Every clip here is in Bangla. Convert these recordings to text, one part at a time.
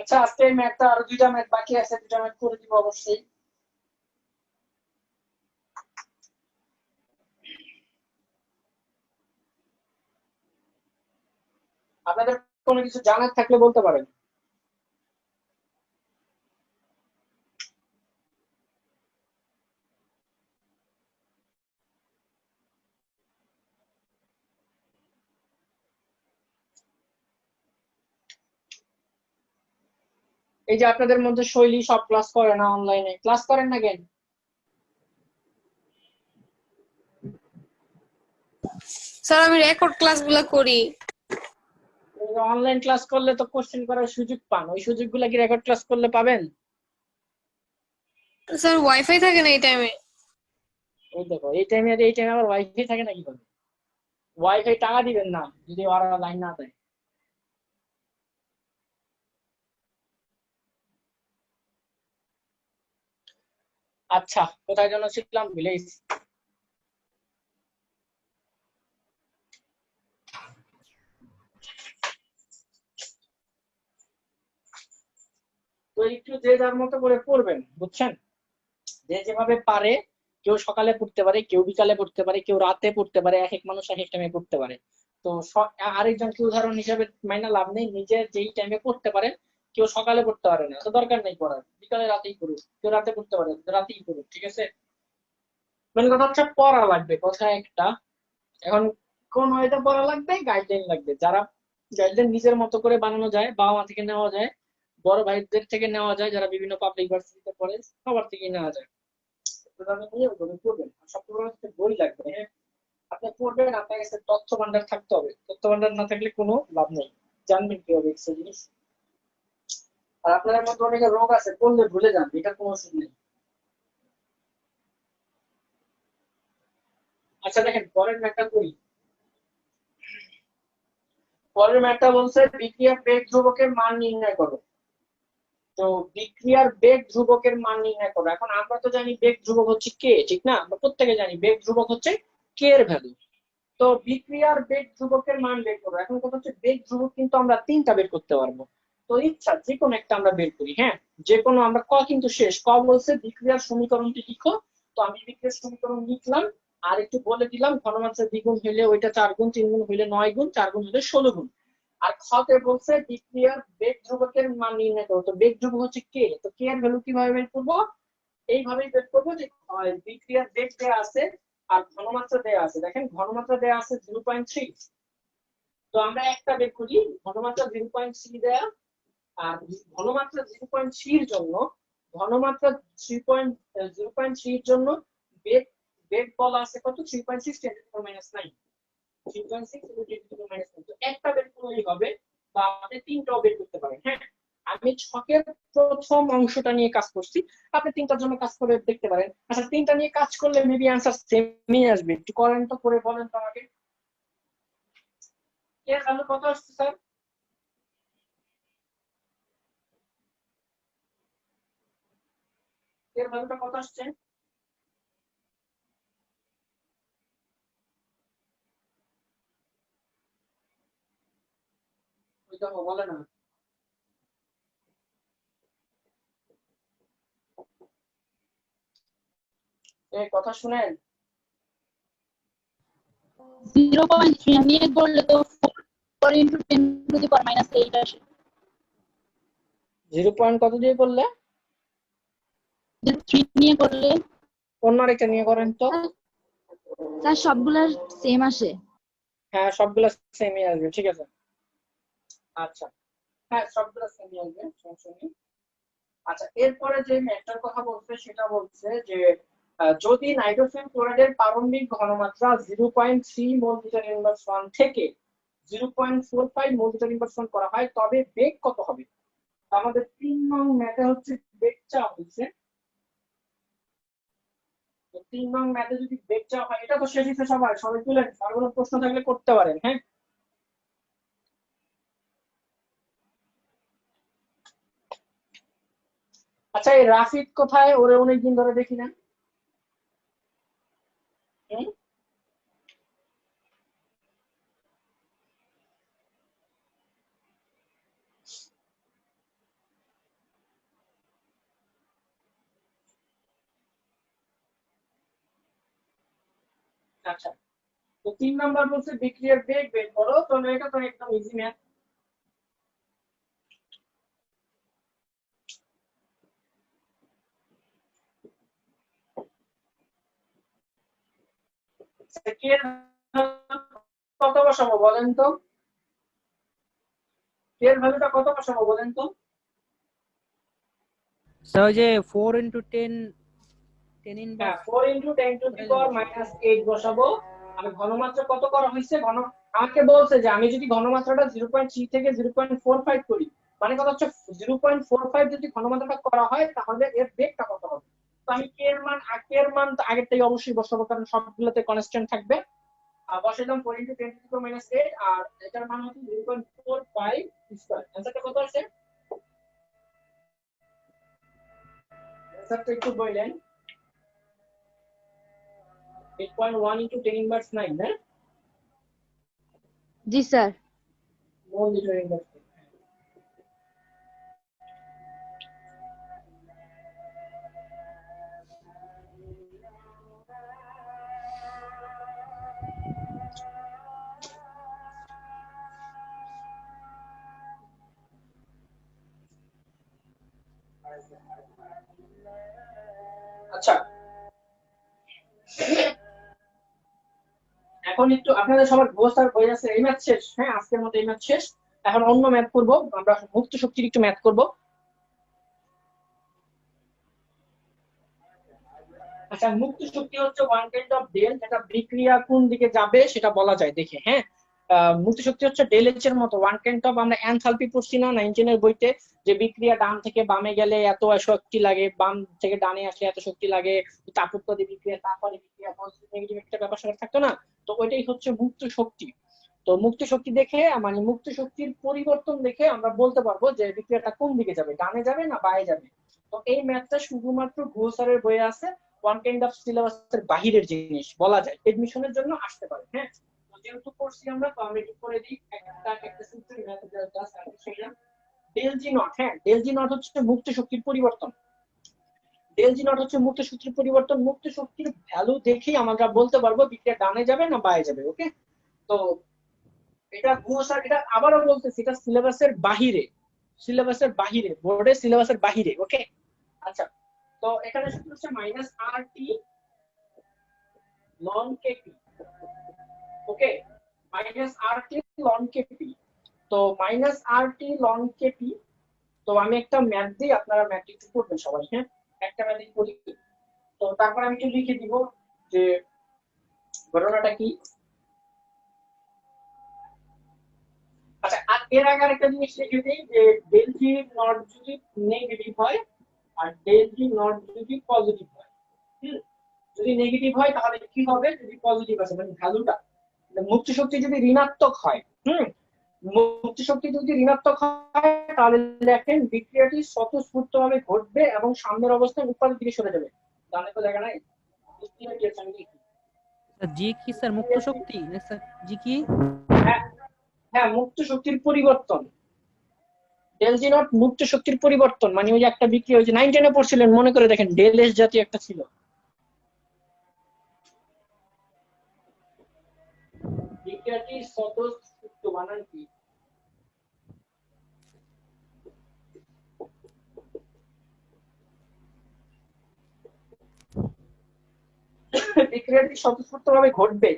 আচ্ছা আজকে ম্যাথটা আরো 2টা ম্যাথ বাকি আছে, 2টা ম্যাথ করে দিব অবশ্যই। আপনাদের কোনো কিছু জানার থাকলে বলতে পারেন। এই যে আপনাদের মধ্যে শৈলী সব ক্লাস করে না, অনলাইনে ক্লাস করেন না কেন? স্যার আমি রেকর্ড ক্লাসগুলো করি। অনলাইন ক্লাস করলে তো কোশ্চেন করার সুযোগ পান, ওই সুযোগগুলো কি রেকর্ড ক্লাস করলে পাবেন? স্যার ওয়াইফাই থাকে না এই টাইমে। এই দেখো এই টাইমে আর এই টাইমে আবার ওয়াইফাই থাকে না কিভাবে? ওয়াইফাই টাকা দিবেন না যদি ওরা লাইন না দেয়। আচ্ছা কোথায় যেন ছিলাম, ভুলে গেছি। তো একটু যে যার মতো করে পড়বেন, বুঝছেন? যে যেভাবে পারে, কেউ সকালে পড়তে পারে, কেউ বিকালে পড়তে পারে, কেউ রাতে পড়তে পারে, এক এক মানুষ এক এক টাইমে পড়তে পারে। তো আরেকজনকে উদাহরণ হিসেবে মাইনা লাভ নেই, নিজে যেই টাইমে পড়তে পারে। কেউ সকালে পড়তে পারে না, তো দরকার নেই পড়ার, বিকালে রাতেই পড়ুক। কেউ রাতে পড়তে পারে, রাতেই পড়ুক, ঠিক আছে? মেন কথা হচ্ছে পড়া লাগবে, কথা একটা। এখন কোন ওয়েতে পড়া লাগবে, গাইডলাইন লাগবে। যারা গাইডলাইন নিজের মতো করে বানানো যায়, বাবা মা থেকে নেওয়া যায়, বড় ভাইদের থেকে নেওয়া যায়, যারা বিভিন্ন পাবলিক ইউনিভার্সিটিতে পড়ে, সবার থেকে নেওয়া যায়। নিয়ে ওগুলো পড়বেন। আর সবচেয়ে বড় হচ্ছে বই লাগবে, হ্যাঁ। আপনি পড়বেন, আপনার কাছে তথ্য ভান্ডার থাকতে হবে, তথ্য ভান্ডার না থাকলে কোনো লাভ নেই। জানবেন কি হবে এক্সট্রা জিনিস। আর আপনাদের মধ্যে অনেকে রোগ আছে, পড়লে ভুলে যান, এটা কোনো ওষুধ নেই। আচ্ছা দেখেন পরের ম্যাথটা করি। পরের ম্যাথটা বলছে বিক্রিয়ার বেগ ধ্রুবকের মান নির্ণয় করো। তো বিক্রিয়ার বেগ ধ্রুবকের মান নির্ণয় করো। এখন আমরা তো জানি বেগ ধ্রুবক হচ্ছে কে, ঠিক না? আমরা প্রত্যেকে জানি বেগ ধ্রুবক হচ্ছে কে এর ভ্যালু। তো বিক্রিয়ার বেগ ধ্রুবকের মান বের করবো। এখন কথা হচ্ছে বেগ ধ্রুবক কিন্তু আমরা 3টা বের করতে পারবো। তো ইচ্ছা যে কোনো একটা আমরা বের করি, হ্যাঁ। যে কোনো আমরা কিন্তু শেষ বলছে বিক্রিয়ার সমীকরণটি লিখো। তো আমি বিক্রিয়ার সমীকরণ লিখলাম। আর একটু বলে দিলাম ঘনমাত্রা দ্বিগুণ হইলে ওইটা 4 গুণ, 3 গুণ হইলে 9 গুণ, 4 গুণ হইলে 16 গুণ। আর খতে বলছে বিক্রিয়ার বেগ ধ্রুবকের মান নির্ণয় করো। তো বেগ ধ্রুবক হচ্ছে কে, তো কে এর ভ্যালু কিভাবে বের করবো? এইভাবেই বের করবো যে বিক্রিয়ার বেগ দেয়া আছে আর ঘনমাত্রা দেয়া আছে। দেখেন ঘনমাত্রা দেয়া আছে 0.3। তো আমরা একটা বের করি, ঘনমাত্রা 0.3 দেয়া। আর ঘনমাত্রা 0.3 এর জন্য, ঘনমাত্রা 0.3 এর জন্য বেগ বেগ বলা আছে কত? 3.6 × 10⁻⁹ 3.6 × 10⁻⁹ তো একটা বের করলেই হবে, বা আপনি 3টাও বের করতে পারেন, হ্যাঁ। আমি ছকের প্রথম অংশটা নিয়ে কাজ করছি, আপনি 3টার জন্য কাজ করে দেখতে পারেন। আচ্ছা 3টা নিয়ে কাজ করলে মেবি অ্যান্সার সেমই আসবে। একটু করেন তো, করে বলেন তো আমাকে। এর ভ্যালু কত আসছে স্যার? এর ভ্যালুটা কত আসছে? ওইটা বলে না। এই কথা শুনেন। 0.3 নিয়ে করলে তো 4 × 10⁻⁸ আসে। 0 পয়েন্ট কত দিয়ে করলে? 3 নিয়ে করলে অন্য আরেকটা নিয়ে করেন তো। তার সবগুলা সেম আসে। হ্যাঁ সবগুলা সেমই আসবে, ঠিক আছে। আচ্ছা হ্যাঁ সবগুলা সেমই আসবে, সমস্যা নেই। আচ্ছা এরপরে যে ম্যাটার কথা বলছে সেটা বলছে যে যদি নাইট্রোজেন ক্লোরাইডের প্রারম্ভিক ঘনমাত্রা 0.3 মোল লিটার ইনভার্স 1 থেকে 0.45 মোল লিটার ইনভার্স 1 করা হয়, তবে বেগ কত হবে? আমাদের 3 নং ম্যাথে হচ্ছে বেগ চাওয়া হয়েছে। 3 নং ম্যাথে যদি বেগ চাওয়া হয়, এটা তো শেষ হচ্ছে, সবাই সবাই তুলেন, আর কোনো প্রশ্ন থাকলে করতে পারেন, হ্যাঁ। আচ্ছা এই রাফিদ কোথায়? ওরে অনেকদিন ধরে দেখি না। হুম? আচ্ছা, তো 3 নাম্বার বলছে বিক্রিয়ার বেগ বের করো। তো এটা তো একদম ইজি ম্যাথ। কে এর কত বসাবো বলেন তো? কে এর ভ্যালুটা কত বসাবো বলেন তো? স্যার ওই যে 4 × 10 10 হ্যাঁ, ইনভার্স 4 × 10⁻⁸ বসাবো। আর ঘনমাত্রা কত করা হয়েছে? আমাকে বলছে যে আমি যদি ঘনমাত্রাটা 0.3 থেকে 0.45 করি, মানে কথা হচ্ছে 0.45 যদি ঘনমাত্রাটা করা হয় তাহলে এর বেগটা কত হবে। তো আমি কে এর মান তো আগের থেকে অবশ্যই বসাবো, কারণ সবগুলোতে কনস্ট্যান্ট থাকবে। বসাইলাম 4 × 10⁻⁸, আর এটার মান হচ্ছে 0.45 স্কয়ার। অ্যানসারটা কত আসে? অ্যানসারটা একটু বলেন। 8.1 × 10⁻⁹, না? জি স্যার। মোল লিটার ইনভার্স। আচ্ছা, এখন একটু আপনাদের সবার গোস্তার বই আছে, এই ম্যাথ শেষ। হ্যাঁ, আজকের মতো এই ম্যাথ শেষ। এখন অন্য ম্যাথ করবো আমরা, মুক্ত শক্তির একটু ম্যাথ করব। আচ্ছা, মুক্ত শক্তি হচ্ছে ওয়ান কাইন্ড অফ ডেল, যেটা বিক্রিয়া কোন দিকে যাবে সেটা বলা যায় দেখে। হ্যাঁ, মুক্ত শক্তি হচ্ছে ডেল এইচ এর মতো ওয়ান কাইন্ড অফ। আমরা এনথালপি পড়ছি না 19 এর বইতে, যে বিক্রিয়া ডান থেকে বামে গেলে এত শক্তি লাগে, বাম থেকে ডানে আসলে এত শক্তি লাগে, তাপোৎপাদী বিক্রিয়া, তাপমাত্রা বিক্রিয়া, পজিটিভ নেগেটিভ একটা ব্যাপার স্যাপার থাকতো না। তো ওইটাই হচ্ছে মুক্ত শক্তি। তো মুক্ত শক্তি দেখে, মানে মুক্ত শক্তির পরিবর্তন দেখে আমরা বলতে পারবো যে বিক্রিয়াটা কোন দিকে যাবে, ডানে যাবে না বায়ে যাবে। তো এই ম্যাথটা শুধুমাত্র ঘোষ স্যারের বইয়ে আছে, ওয়ান কাইন্ড অফ সিলেবাসের বাহিরের জিনিস বলা যায়, এডমিশনের জন্য আসতে পারে। হ্যাঁ, তো যেহেতু করছি আমরা, তো আমরা একটু করে দিই একটা simple math just del G naught. হ্যাঁ, ডেল জি নট হচ্ছে মুক্ত শক্তির পরিবর্তন। ডেল জি নট হচ্ছে মুক্ত শক্তির পরিবর্তন। মুক্ত শক্তির ভ্যালু দেখেই আমরা বলতে পারবো বিক্রিয়া ডানে যাবে না বায়ে যাবে। ওকে, তো এটা স্যার, এটা আবারও বলতেছি, এটা সিলেবাসের বাহিরে, সিলেবাসের বাহিরে, বোর্ডের সিলেবাসের বাহিরে। ওকে, আচ্ছা, তো এখানে সূত্র হচ্ছে -RT ln KP। ওকে, -RT ln KP। তো -RT ln KP। তো আমি একটা ম্যাথ দিই, আপনারা ম্যাথ একটু করবেন সবাই। হ্যাঁ, একটা ম্যাথ করি। তো তারপর আমি একটু লিখে দিব যে ঘটনাটা কি। আচ্ছা, আর এর আগে একটা জিনিস লিখে দিই যে ডেল জি নট যদি নেগেটিভ হয় আর ডেল জি নট যদি পজিটিভ হয়। যদি নেগেটিভ হয় তাহলে কি হবে, যদি পজিটিভ আসে মানে ভ্যালুটা, মুক্ত শক্তি যদি ঋণাত্মক হয়, মুক্ত শক্তি যদি ঋণাত্মক হয় তাহলে দেখেন বিক্রিয়াটি স্বতঃস্ফূর্তভাবে ঘটবে এবং সামনের অবস্থায় উৎপাদের দিকে সরে যাবে। তাহলে তো দেখা নাই জি কি স্যার মুক্ত শক্তি না স্যার জি কি? হ্যাঁ, হ্যাঁ, মুক্ত শক্তির পরিবর্তন। ডেল জি নট মুক্ত শক্তির পরিবর্তন, মানে ওই যে একটা বিক্রিয়া, ওই যে 9 এ পড়ছিলেন মনে করে দেখেন, ডেল এস জাতীয় একটা ছিল। বিক্রিয়াটি স্বতঃস্ফূর্ত বানান কি? বিক্রিয়াটি স্বতঃস্ফূর্তভাবে ঘটবে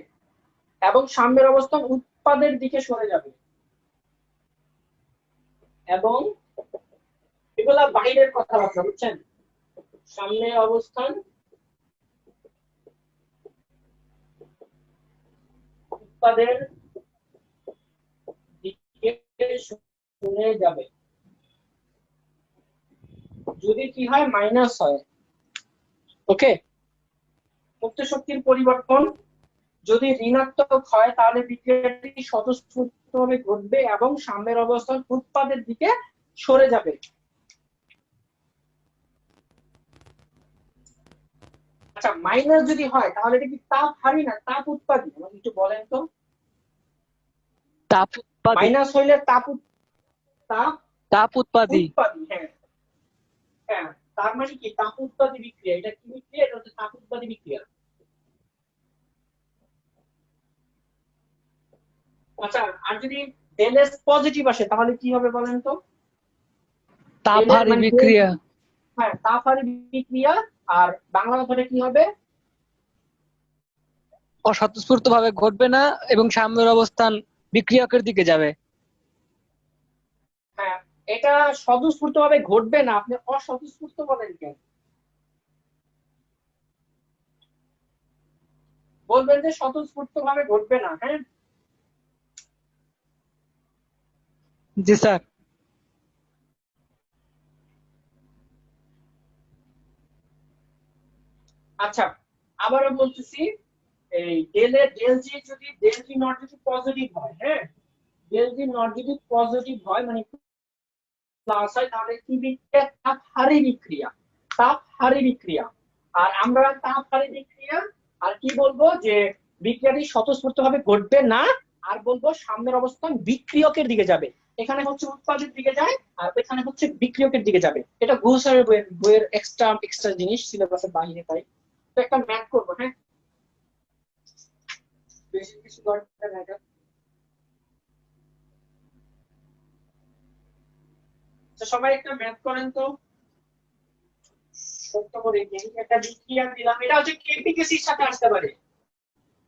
এবং সাম্যের অবস্থান উৎপাদের দিকে সরে যাবে। এবং এগুলা বাইরের কথাবার্তা, বুঝছেন? সামনের অবস্থান উৎপাদের দিকে সরে যাবে। যদি কি হয়, মাইনাস হয়। ওকে, মুক্ত শক্তির পরিবর্তন যদি ঋণাত্মক হয় তাহলে বিক্রিয়াটি স্বতঃস্ফূর্তভাবে ঘটবে এবং সাম্যের অবস্থান উৎপাদের দিকে সরে যাবে। আচ্ছা, মাইনাস যদি হয় তাহলে এটা কি তাপ হারি না তাপ উৎপাদী? আমাকে একটু বলেন তো। তাপ উৎপাদী। মাইনাস হইলে তাপ উৎপাদী। হ্যাঁ, হ্যাঁ, তার মানে কি তাপ উৎপাদী বিক্রিয়া। এটা কি বিক্রিয়া? এটা হচ্ছে তাপ উৎপাদী বিক্রিয়া। আচ্ছা, আর যদি ডেল এস পজিটিভ আসে তাহলে কি হবে বলেন তো? তাপহারী মানে বিক্রিয়া। হ্যাঁ, তাপহারী বিক্রিয়া। আর বাংলা কথাটা কি হবে? অস্বতঃস্ফূর্ত ভাবে ঘটবে না এবং সাম্যের অবস্থান বিক্রিয়কের দিকে যাবে। হ্যাঁ, এটা স্বতঃস্ফূর্ত ভাবে ঘটবে না, আপনি অস্বতঃস্ফূর্ত বলেন কেন? বলবেন যে স্বতঃস্ফূর্ত ভাবে ঘটবে না। হ্যাঁ, জি স্যার। আচ্ছা, আবারও বলতেছি, এই ডেল জি যদি ডেল জি নট যদি পজিটিভ হয়, হ্যাঁ, ডেল জি নট যদি পজিটিভ হয় মানে প্লাস হয়, তাহলে কি বিক্রিয়া? তাপহারী বিক্রিয়া। তাপহারী বিক্রিয়া। আর আমরা তাপহারী বিক্রিয়া আর কি বলবো? যে বিক্রিয়াটি স্বতঃস্ফূর্ত ভাবে ঘটবে না, আর বলবো সামনের অবস্থান বিক্রিয়কের দিকে যাবে। এখানে হচ্ছে উৎপাদের দিকে যায়, আর এখানে হচ্ছে বিক্রিয়কের দিকে যাবে। এটা ঘোষারের বইয়ের এক্সট্রা এক্সট্রা জিনিস, সিলেবাসের বাইরে তাই। তো একটা ম্যাথ করবো, হ্যাঁ, বেশি কিছু দরকার নাই এটা। তো সবাই একটা ম্যাথ করেন তো, সত্য করে একটা বিক্রিয়া দিলাম, এটা হচ্ছে কেপিকেসির সাথে আসতে পারে।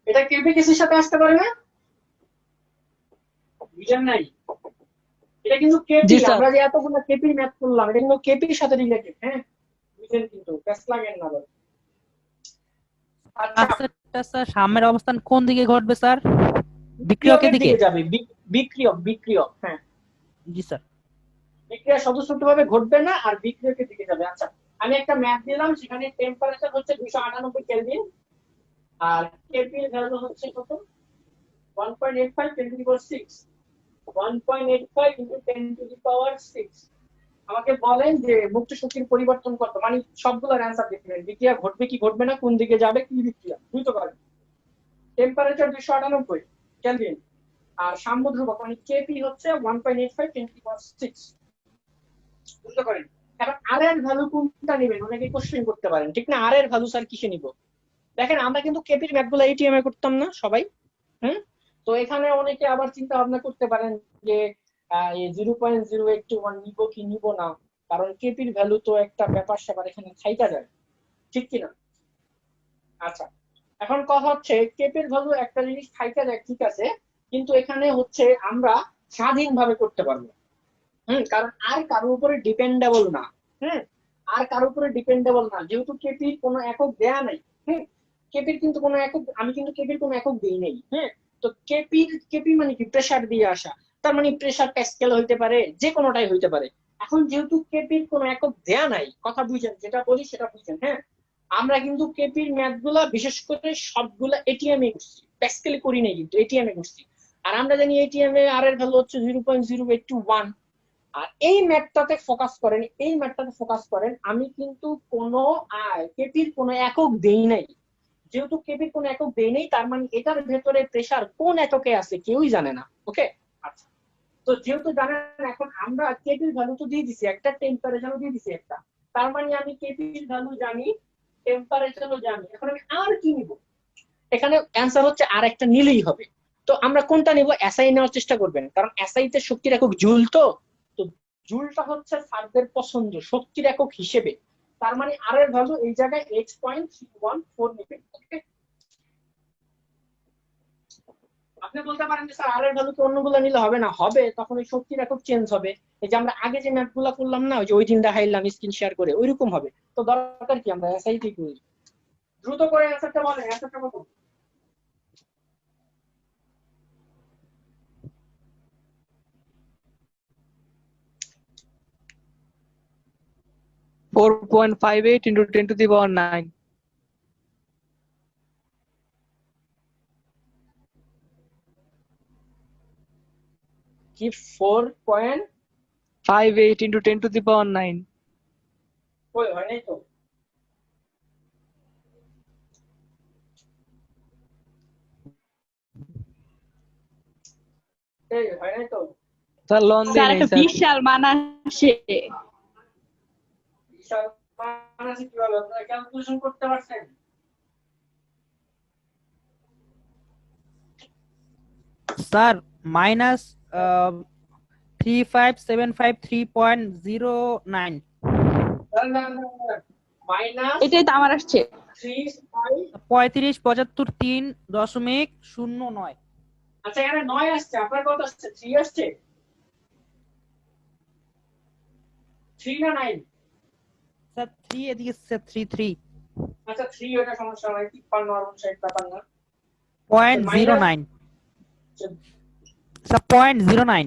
এটা কেপিকেসির সাথে আসতে পারে না? বুঝেন নাই? এটা কিন্তু কেপি, জি স্যার। আমরা যে এতগুলো কেপি ম্যাথ করলাম এটা কিন্তু কেপির সাথে রিলেটেড। হ্যাঁ, বুঝেন, কিন্তু ব্যাস লাগেন না বল। আচ্ছা, আচ্ছা স্যার, সাম্যের অবস্থান কোন দিকে ঘটবে স্যার? বিক্রিয়কের বিক্রিয়কের দিকে? দিকে যাবে। বিক্রিয়ক, বিক্রিয়ক, হ্যাঁ। জি স্যার। বিক্রিয়া স্বতঃস্ফূর্ত ভাবে ঘটবে না আর বিক্রিয়কের দিকে যাবে। আচ্ছা, আমি একটা ম্যাথ দিলাম, সেখানে টেম্পারেচার হচ্ছে 298 কেলভিন, আর কেপি এর ভ্যালু হচ্ছে কত? 1.85 10 to the power 6। 1.85 into 10 to the power 6। আমাকে বলেন যে মুক্ত শক্তির পরিবর্তন কত, মানে সবগুলোর অ্যান্সার দিবেন। বিক্রিয়া ঘটবে কি ঘটবে না, কোন দিকে যাবে, কি বিক্রিয়া, দ্রুত করেন। টেম্পারেচার 298 কেলভিন, আর সাম্য ধ্রুবক মানে কেপি হচ্ছে 1.85 10 টু দি পাওয়ার 6। বুঝতে পারেন? এখন আর এর ভ্যালু কোনটা নেবেন অনেকে কোশ্চেন করতে পারেন, ঠিক না? আর এর ভ্যালু স্যার কিসে নিব? দেখেন, আমরা কিন্তু কেপির ম্যাথগুলো এটিএম এ করতাম না সবাই। হুম। তো এখানে অনেকে আবার চিন্তা ভাবনা করতে পারেন যে 0.081 নিব কি নিব না, কারণ কেপির ভ্যালু তো একটা ব্যাপার স্যাপার এখানে থাইকা যায়, ঠিক কিনা? আচ্ছা, এখন কথা হচ্ছে কেপির ভ্যালু একটা জিনিস থাইকা যায়, ঠিক আছে, কিন্তু এখানে হচ্ছে আমরা স্বাধীনভাবে করতে পারবো। কারণ আর কারোর উপরে ডিপেন্ডেবল না। হুম। আর কারোর উপরে ডিপেন্ডেবল না, যেহেতু কেপির কোনো একক দেয়া নাই। হুম। কেপির কিন্তু কোনো একক, আমি কিন্তু কেপির কোনো একক দিই নাই। হ্যাঁ। তো কেপি মানে কি? প্রেসার দিয়ে আসা। তার মানে প্রেসার প্যাসকেল হইতে পারে, যে কোনোটাই হইতে পারে। এখন যেহেতু কেপির কোনো একক দেয়া নাই, কথা বুঝেন, যেটা বলি সেটা বুঝেন। হ্যাঁ, আমরা কিন্তু কেপির ম্যাথ গুলা বিশেষ করে সবগুলা এটিএম এ করছি, প্যাসকেলে করি নাই, কিন্তু এটিএম এ করছি। আর আমরা জানি এটিএম এ আর এর ভ্যালু হচ্ছে 0.081। আর এই ম্যাথটাতে ফোকাস করেন, এই ম্যাথটাতে ফোকাস করেন। আমি কিন্তু কোনো কেপির কোনো একক দেই নাই। যেহেতু কেপির কোনো একক দেই নাই, তার মানে এটার ভেতরে প্রেসার কোন এককে আছে কেউই জানে না। ওকে। আচ্ছা, তো যেহেতু জানেন, এখন আমরা কেপির ভ্যালু তো দিয়ে দিছি একটা, টেম্পারেচারও দিয়ে দিছি একটা। তার মানে আমি কেপির ভ্যালু জানি, টেম্পারেচারও জানি। এখন আমি আর কি নিব? এখানে অ্যান্সার হচ্ছে আর একটা নিলেই হবে। তো আমরা কোনটা নিব? এসআই নেওয়ার চেষ্টা করবেন, কারণ এসআই তে শক্তির একক জুল। তো তো জুলটা হচ্ছে স্যারদের পছন্দ শক্তির একক হিসেবে। তার মানে আর এর ভ্যালু এই জায়গায় 8.314 নেবেন। ওকে। আপনি বলতে পারেন যে স্যার আর এর ভ্যালু কি অন্যগুলো নিলে হবে না? হবে, তখন ওই শক্তির একক চেঞ্জ হবে। এই যে আমরা আগে যে ম্যাথ গুলা করলাম না, ওই যে ওই দিন দেখাইলাম স্ক্রিন শেয়ার করে, ওইরকম হবে। তো দরকার কি আমরা এসআই তে করি। দ্রুত করে অ্যান্সারটা বলেন, অ্যান্সারটা কত? 4.58 into 10 to the power 9। কি 4. 58 into 10 to the power 9। কই হয় নাই তো? এই হয় নাই তো? স্যার লন দিই স্যার নাই একটা স্যার। বিশাল মান আসে। বিশাল মান আছে কিভাবে? আপনারা ক্যালকুলেশন করতে পারছেন? Sir minus 35753.09। মাইনাস এটাই তো আমার আসছে। 3575.3.09। আচ্ছা এখানে 9 আসছে, আপনার কত আসছে? 3 আসছে? 3 না 9? স্যার 3 এদিকে স্যার 33 আচ্ছা 3, ওটা সমস্যা নাই, 53 আর 59 ব্যাপার না। Point zero minus, nine sir 0.09।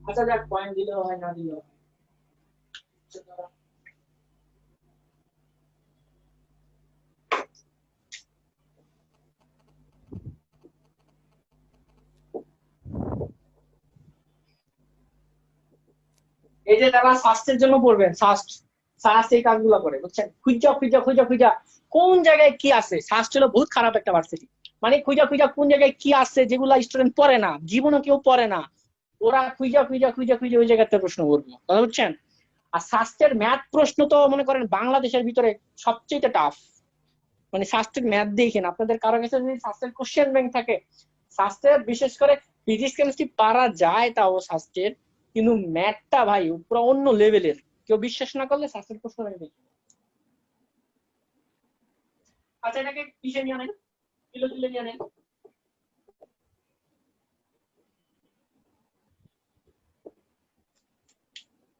আচ্ছা যাক, পয়েন্ট দিলেও হয় না দিলেও হয়। এই যে যারা সাস্টের জন্য পড়বেন, সাস্ট এই কাজগুলো করে, বুঝছেন? খুঁজা খুঁজা খুঁজা খুঁজা কোন জায়গায় কি আছে। সাস্ট হলো বহুত খারাপ একটা ভার্সিটি, মানে খুঁজা খুঁজা কোন জায়গায় কি আছে যেগুলা স্টুডেন্ট পড়ে না, জীবনে কেউ পড়ে না, ওরা খুঁজা খুঁজা খুঁজা খুঁজা ওই জায়গাতে প্রশ্ন করবো, কথা বুঝছেন? আর স্বাস্থ্যের ম্যাথ প্রশ্ন তো মনে করেন বাংলাদেশের ভিতরে সবচেয়ে টাফ। মানে স্বাস্থ্যের ম্যাথ দেখেন, আপনাদের কারো কাছে যদি স্বাস্থ্যের কোশ্চেন ব্যাংক থাকে, স্বাস্থ্যের বিশেষ করে ফিজিক্স কেমিস্ট্রি পারা যায় তাও স্বাস্থ্যের, কিন্তু ম্যাথটা ভাই পুরো অন্য লেভেলের। কেউ বিশ্বাস না করলে স্বাস্থ্যের প্রশ্ন ব্যাংক দেখি। আচ্ছা এটাকে কিসে নিয়ে আনেন, কিলো কিলো নিয়ে আনেন।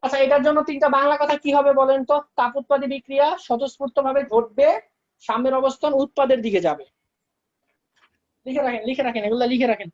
আচ্ছা এটার জন্য 3টা বাংলা কথা কি হবে বলেন তো? তাপ উৎপাদী বিক্রিয়া স্বতঃস্ফূর্ত ভাবে ঘটবে, সাম্যের অবস্থান উৎপাদের দিকে যাবে। লিখে রাখেন, লিখে রাখেন, এগুলা লিখে রাখেন।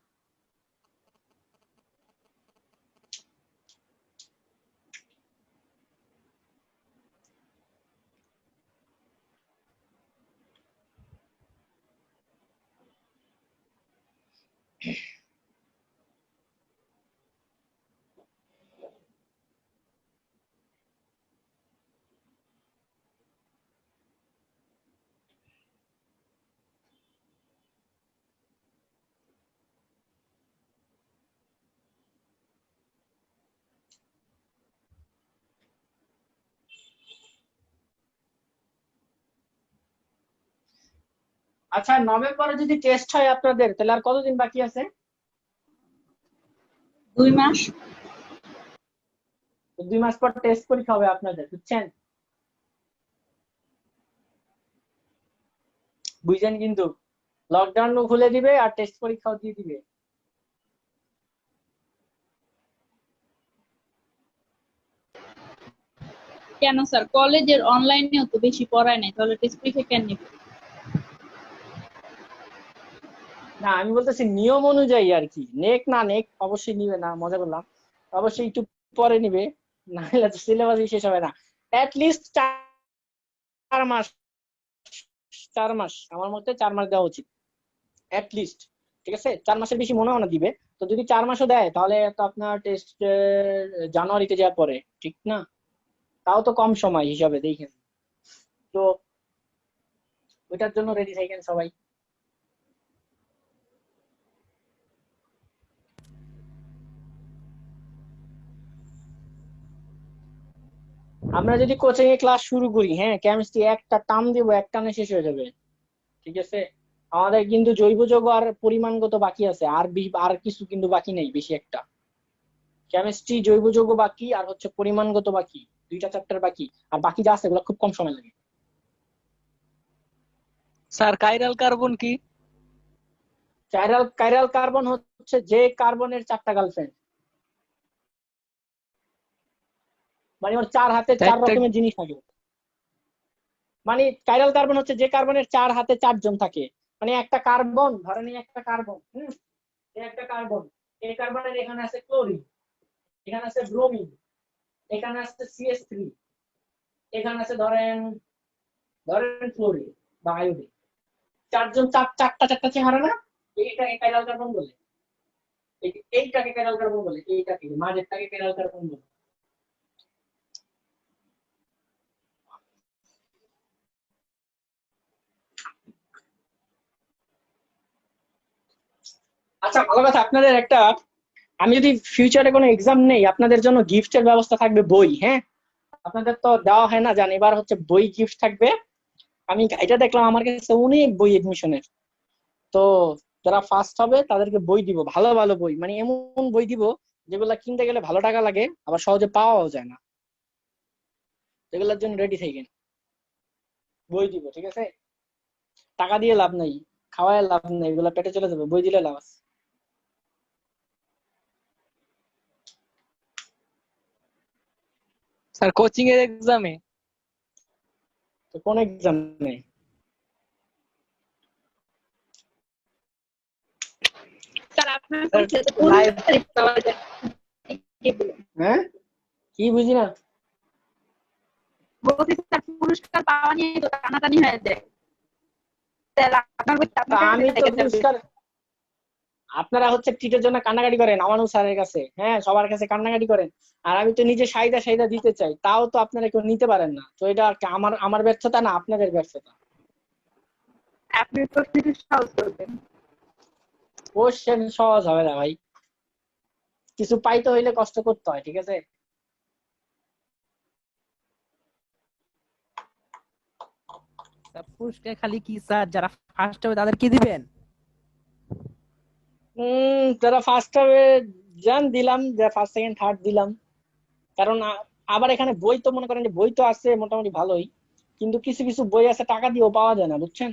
আচ্ছা নভেম্বরে যদি টেস্ট হয় আপনাদের, তাহলে আর কতদিন বাকি আছে? 2 মাস। 2 মাস পর টেস্ট পরীক্ষা হবে আপনাদের, বুঝছেন? বুঝছেন কিন্তু, লকডাউন খুলে দিবে আর টেস্ট পরীক্ষাও দিয়ে দিবে। কেন স্যার, কলেজের অনলাইনেও তো বেশি পড়ায় নাই, তাহলে টেস্ট পরীক্ষা কেন নিবে? না আমি বলতেছি নিয়ম অনুযায়ী আর কি, নেক না নেক অবশ্যই নিবে না, মজা করলাম, অবশ্যই একটু পরে নিবে, না হলে তো সিলেবাসই শেষ হবে না। লিস্ট 4 মাস, 4 মাস আমার মতে 4 মাস দেওয়া উচিত লিস্ট। ঠিক আছে, 4 মাসের বেশি মনে হয় না দিবে। তো যদি 4 মাসও দেয় তাহলে তো আপনার টেস্ট জানুয়ারিতে যাওয়ার পরে, ঠিক না? তাও তো কম সময় হিসাবে দেখেন তো, ওইটার জন্য রেডি থাকেন সবাই। আমরা যদি কোচিং এ ক্লাস শুরু করি, হ্যাঁ কেমিস্ট্রি একটা টার্ম দিব, এক টার্মে শেষ হয়ে যাবে, ঠিক আছে? আমাদের কিন্তু জৈব যৌগ আর পরিমাণগত বাকি আছে, আর কিছু কিন্তু বাকি নেই বেশি একটা। কেমিস্ট্রি, জৈব যৌগ বাকি, আর হচ্ছে পরিমাণগত বাকি, 2টা চ্যাপ্টার বাকি, আর বাকি যা আছে এগুলো খুব কম সময় লাগে। স্যার কাইরাল কার্বন কি? কাইরাল কার্বন হচ্ছে যে কার্বনের 4টা গার্লফ্রেন্ড, মানে ওর 4 হাতে 4 একটা রকমের জিনিস থাকে। মানে কাইরাল কার্বন হচ্ছে যে কার্বনের 4 হাতে 4 জন থাকে। মানে একটা কার্বন, ধরেন একটা কার্বন, একটা কার্বন, এই কার্বনের এখানে আছে ক্লোরিন, এখানে আছে ব্রোমিন, এখানে আছে CH3, এখানে আছে ধরেন ধরেন ফ্লোরিন বা আয়োডিন। 4 জন, চারটা চেহারা না? এইটাকে কাইরাল কার্বন বলে। এইটাকে কাইরাল কার্বন বলে, এইটাকে মাঝেরটাকে কাইরাল কার্বন বলে। আচ্ছা ভালো কথা, আপনাদের একটা, আমি যদি ফিউচারে কোনো এক্সাম নেই আপনাদের জন্য গিফটের ব্যবস্থা থাকবে, বই। হ্যাঁ আপনাদের তো দেওয়া হয় না জানি, এবার হচ্ছে বই গিফট থাকবে। আমি এটা দেখলাম আমার কাছে অনেক বই এডমিশনের, তো যারা ফার্স্ট হবে তাদেরকে বই দিব, ভালো ভালো বই, মানে এমন বই দিব যেগুলা কিনতে গেলে ভালো টাকা লাগে, আবার সহজে পাওয়াও যায় না। এগুলোর জন্য রেডি থাকেন, বই দিব, ঠিক আছে? টাকা দিয়ে লাভ নাই, খাওয়ায় লাভ নাই, এগুলা পেটে চলে যাবে, বই দিলে লাভ আছে। স্যার কোচিং এর এক্সামে তো কোন এক্সাম নেই? স্যার আপনার পরীক্ষাতে কোন লাইভ, তারিখ পাওয়া যায় কি বলুন? হ্যাঁ কি বুঝি না। বলছি স্যার পুরস্কার পাওয়া নিয়ে তো টানাটানি হয়ে যায়। স্যার আপনার বইটা তা আপনার কাছে আমি তো থেকে যাবে। পুরস্কার, আপনারা হচ্ছে টিটের জন্য কান্নাকাটি করেন আমানুল স্যারের কাছে, হ্যাঁ সবার কাছে কান্নাকাটি করেন, আর আমি তো নিজে সাইদা সাইদা দিতে চাই, তাও তো আপনারা কেউ নিতে পারেন না। তো এটা আমার আমার ব্যর্থতা না, আপনাদের ব্যর্থতা। আপনি প্রশ্নটি সহজ করবেন। কোশ্চেন সহজ হবে না ভাই, কিছু পাইতে হইলে কষ্ট করতে হয়, ঠিক আছে? স্যার পুরস্কার খালি কি স্যার যারা ফার্স্ট হবে তাদের কি দিবেন? যারা ফার্স্ট হবে জান দিলাম, যারা ফার্স্ট সেকেন্ড থার্ড দিলাম। কারণ আবার এখানে বই তো মনে করেন যে বই তো আছে মোটামুটি ভালোই, কিন্তু কিছু কিছু বই আছে টাকা দিয়েও পাওয়া যায় না, বুঝছেন?